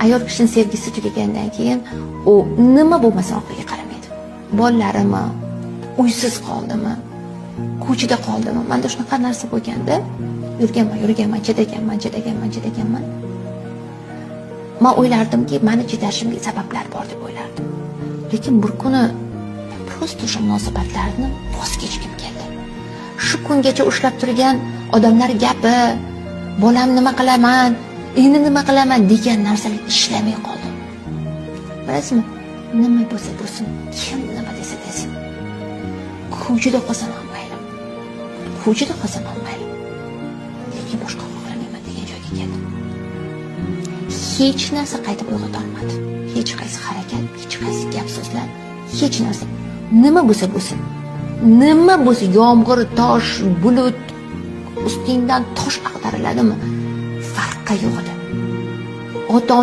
Ayol kishining sevgisi tugagandan keyin u nima bo'lmasin orqaga qaramaydi. Bolallarimi, uysiz qoldimi, ko'chada qoldimi, menda shunaqa narsa bo'lganda yurganman, chidaganman. Men o'ylardimki, meni chidashimga sabablar bor deb o'ylardim. Lekin bir kuni prosta o'sha munosabatlarni voz kechgim keldi. Shu kungacha ushlab turgan odamlar gapi, bolam nima qilaman, endi nima qilaman degan narsalar ishlamay qoldi. Bilasizmi? Nima bo'lsa bo'lsin, kim nima desa desin. Ko'chada qolsam ham mayli. Lekin boshqa xohlamayman degan joyga keldim. Hech narsa qaytib uyg'ota olmadi. Hech qaysi harakat, hech qaysi gap so'zlar, hech narsa. Nima bo'lsa bo'lsin. Nima bo'lsa, yomg'ir, tosh, bulut ustingdan tosh ag'dariladimi? Farqi yo'q edi. Ota